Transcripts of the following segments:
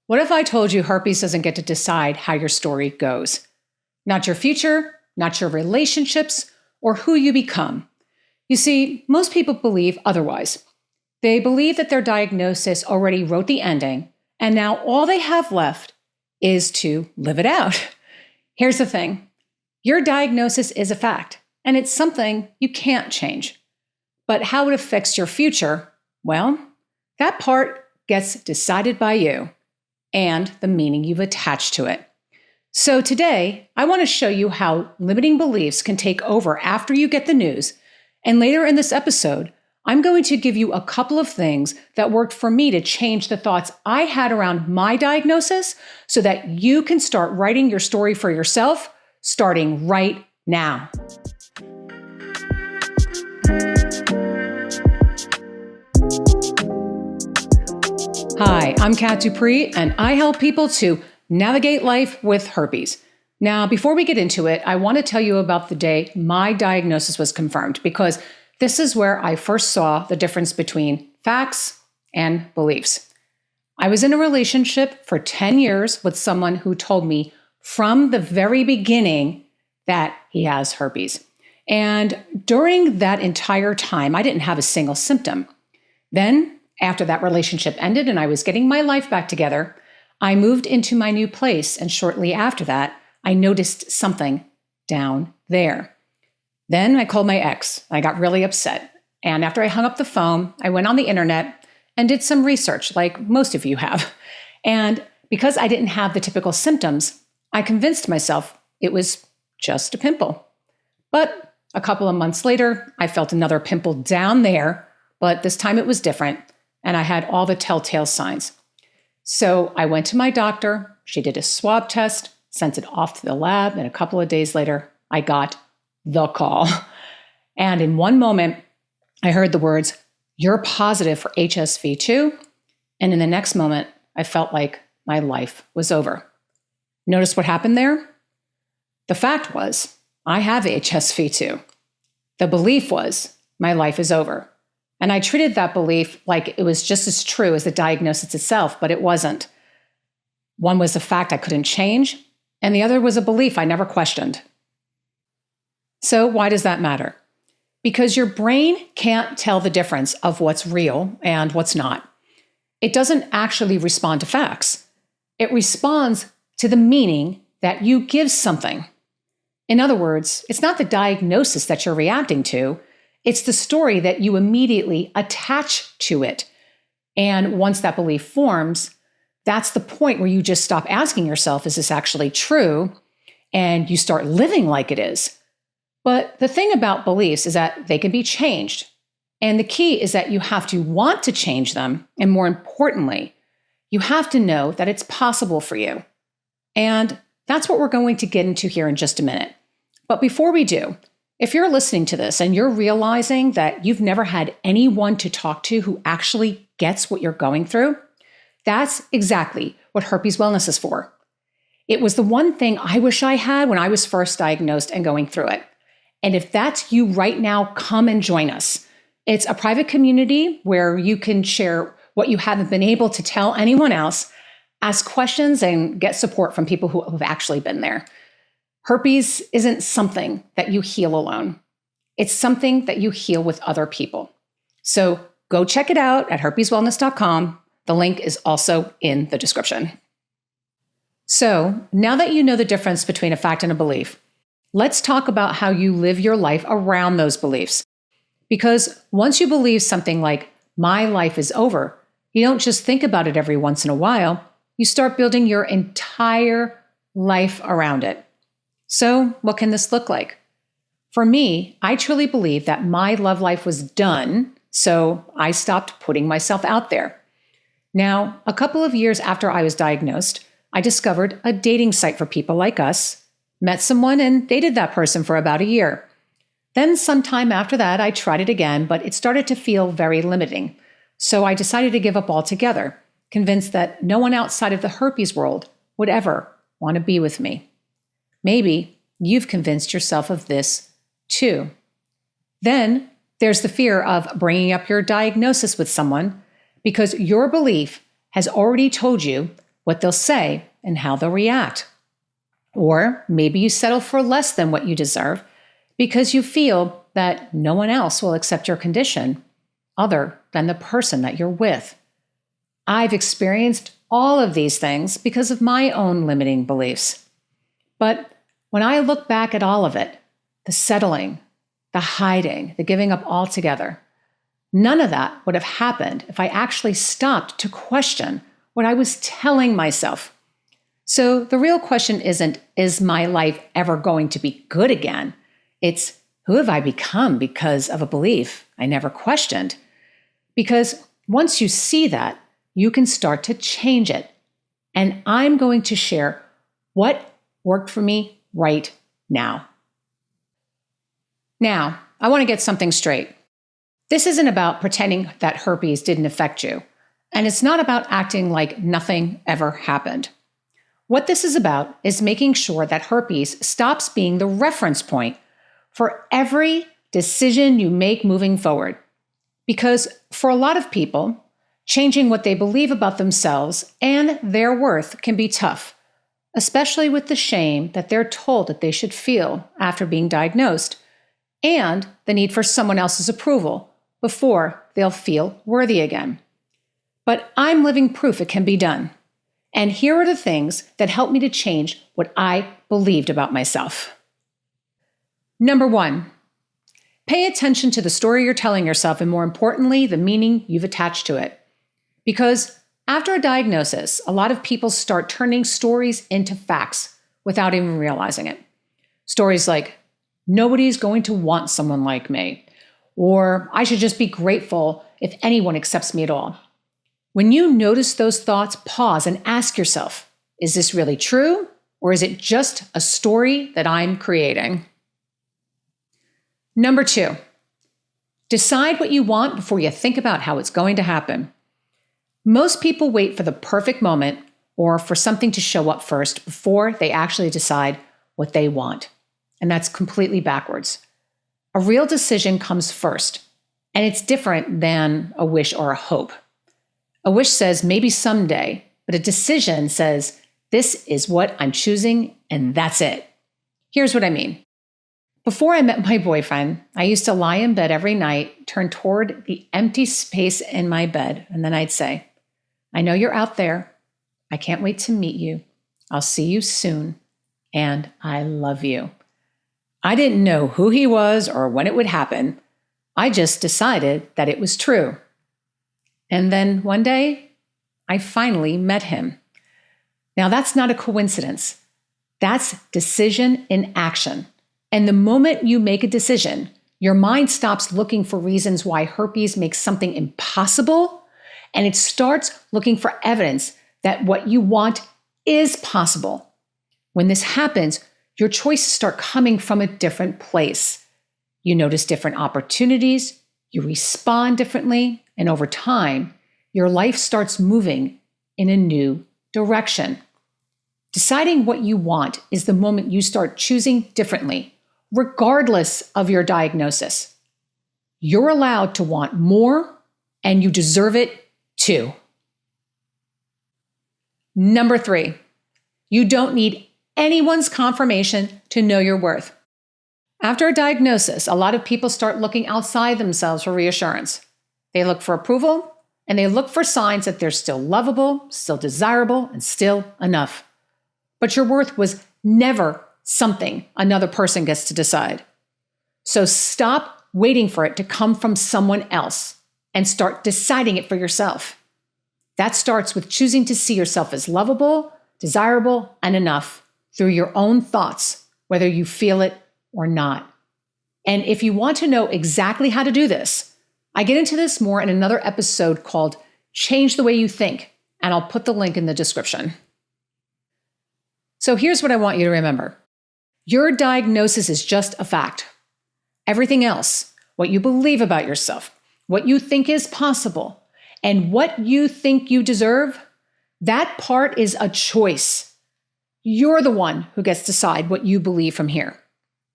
What if I told you herpes doesn't get to decide how your story goes? Not your future, not your relationships, or who you become. You see, most people believe otherwise. They believe that their diagnosis already wrote the ending, and now all they have left is to live it out. Here's the thing. Your diagnosis is a fact, and it's something you can't change. But how it affects your future, well, that part gets decided by you and the meaning you've attached to it. So today, I want to show you how limiting beliefs can take over after you get the news. And later in this episode, I'm going to give you a couple of things that worked for me to change the thoughts I had around my diagnosis so that you can start writing your story for yourself, starting right now. Hi, I'm Kat Dupree, and I help people to navigate life with herpes. Now, before we get into it, I want to tell you about the day my diagnosis was confirmed, because this is where I first saw the difference between facts and beliefs. I was in a relationship for 10 years with someone who told me from the very beginning that he has herpes. And during that entire time, I didn't have a single symptom. Then, after that relationship ended and I was getting my life back together, I moved into my new place, and shortly after that, I noticed something down there. Then I called my ex. I got really upset. And after I hung up the phone, I went on the internet and did some research, like most of you have. And because I didn't have the typical symptoms, I convinced myself it was just a pimple. But a couple of months later, I felt another pimple down there, but this time it was different, and I had all the telltale signs. So I went to my doctor, she did a swab test, sent it off to the lab, and a couple of days later, I got the call. And in one moment, I heard the words, "You're positive for HSV2." And in the next moment, I felt like my life was over. Notice what happened there? The fact was, I have HSV2. The belief was, my life is over. And I treated that belief like it was just as true as the diagnosis itself, but it wasn't. One was a fact I couldn't change, and the other was a belief I never questioned. So why does that matter? Because your brain can't tell the difference of what's real and what's not. It doesn't actually respond to facts. It responds to the meaning that you give something. In other words, it's not the diagnosis that you're reacting to, it's the story that you immediately attach to it. And once that belief forms, that's the point where you just stop asking yourself, is this actually true? And you start living like it is. But the thing about beliefs is that they can be changed. And the key is that you have to want to change them. And more importantly, you have to know that it's possible for you. And that's what we're going to get into here in just a minute. But before we do, if you're listening to this and you're realizing that you've never had anyone to talk to who actually gets what you're going through, that's exactly what Herpes Wellness is for. It was the one thing I wish I had when I was first diagnosed and going through it. And if that's you right now, come and join us. It's a private community where you can share what you haven't been able to tell anyone else, ask questions, and get support from people who have actually been there. Herpes isn't something that you heal alone. It's something that you heal with other people. So go check it out at herpeswellness.com. The link is also in the description. So now that you know the difference between a fact and a belief, let's talk about how you live your life around those beliefs. Because once you believe something like, my life is over, you don't just think about it every once in a while, you start building your entire life around it. So what can this look like? For me, I truly believe that my love life was done, so I stopped putting myself out there. Now, a couple of years after I was diagnosed, I discovered a dating site for people like us, met someone and dated that person for about a year. Then sometime after that, I tried it again, but it started to feel very limiting. So I decided to give up altogether, convinced that no one outside of the herpes world would ever want to be with me. Maybe you've convinced yourself of this too. Then there's the fear of bringing up your diagnosis with someone because your belief has already told you what they'll say and how they'll react. Or maybe you settle for less than what you deserve because you feel that no one else will accept your condition other than the person that you're with. I've experienced all of these things because of my own limiting beliefs. But when I look back at all of it, the settling, the hiding, the giving up altogether, none of that would have happened if I actually stopped to question what I was telling myself. So the real question isn't, is my life ever going to be good again? It's, who have I become because of a belief I never questioned? Because once you see that, you can start to change it. And I'm going to share what worked for me right now. Now, I want to get something straight. This isn't about pretending that herpes didn't affect you. And it's not about acting like nothing ever happened. What this is about is making sure that herpes stops being the reference point for every decision you make moving forward. Because for a lot of people, changing what they believe about themselves and their worth can be tough, especially with the shame that they're told that they should feel after being diagnosed, and the need for someone else's approval before they'll feel worthy again. But I'm living proof it can be done. And here are the things that helped me to change what I believed about myself. Number 1, pay attention to the story you're telling yourself, and more importantly, the meaning you've attached to it. Because after a diagnosis, a lot of people start turning stories into facts without even realizing it. Stories like, nobody's going to want someone like me, or I should just be grateful if anyone accepts me at all. When you notice those thoughts, pause and ask yourself, is this really true, or is it just a story that I'm creating? Number 2, decide what you want before you think about how it's going to happen. Most people wait for the perfect moment or for something to show up first before they actually decide what they want. And that's completely backwards. A real decision comes first, and it's different than a wish or a hope. A wish says maybe someday, but a decision says this is what I'm choosing and that's it. Here's what I mean. Before I met my boyfriend, I used to lie in bed every night, turn toward the empty space in my bed, and then I'd say, I know you're out there. I can't wait to meet you. I'll see you soon. And I love you. I didn't know who he was or when it would happen. I just decided that it was true. And then one day, I finally met him. Now, that's not a coincidence. That's decision in action. And the moment you make a decision, your mind stops looking for reasons why herpes makes something impossible, and it starts looking for evidence that what you want is possible. When this happens, your choices start coming from a different place. You notice different opportunities, you respond differently, and over time, your life starts moving in a new direction. Deciding what you want is the moment you start choosing differently, regardless of your diagnosis. You're allowed to want more, and you deserve it too. Number 3, you don't need anyone's confirmation to know your worth. After a diagnosis, a lot of people start looking outside themselves for reassurance. They look for approval, and they look for signs that they're still lovable, still desirable, and still enough. But your worth was never something another person gets to decide. So stop waiting for it to come from someone else and start deciding it for yourself. That starts with choosing to see yourself as lovable, desirable, and enough through your own thoughts, whether you feel it or not. And if you want to know exactly how to do this, I get into this more in another episode called Change the Way You Think, and I'll put the link in the description. So here's what I want you to remember. Your diagnosis is just a fact. Everything else, what you believe about yourself, what you think is possible, and what you think you deserve, that part is a choice. You're the one who gets to decide what you believe from here.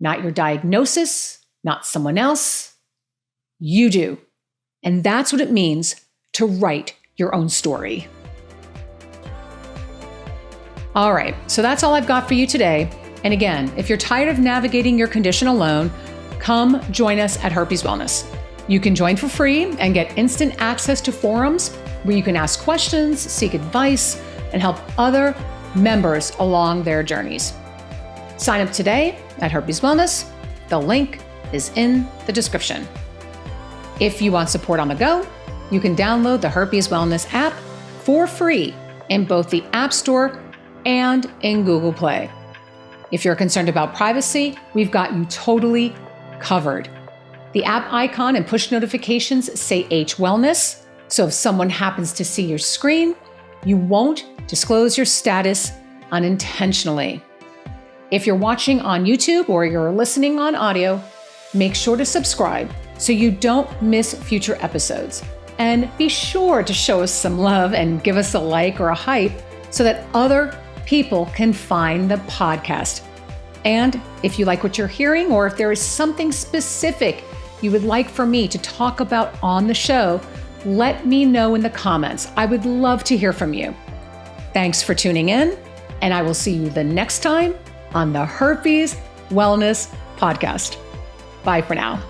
Not your diagnosis, not someone else. You do. And that's what it means to write your own story. All right, so that's all I've got for you today. And again, if you're tired of navigating your condition alone, come join us at Herpes Wellness. You can join for free and get instant access to forums where you can ask questions, seek advice, and help other members along their journeys. Sign up today at Herpes Wellness. The link is in the description. If you want support on the go, you can download the Herpes Wellness app for free in both the App Store and in Google Play. If you're concerned about privacy, we've got you totally covered. The app icon and push notifications say H Wellness, so if someone happens to see your screen, you won't disclose your status unintentionally. If you're watching on YouTube or you're listening on audio, make sure to subscribe so you don't miss future episodes. And be sure to show us some love and give us a like or a hype so that other people can find the podcast. And if you like what you're hearing, or if there is something specific you would like for me to talk about on the show, let me know in the comments. I would love to hear from you. Thanks for tuning in, and I will see you the next time on the Herpes Wellness Podcast. Bye for now.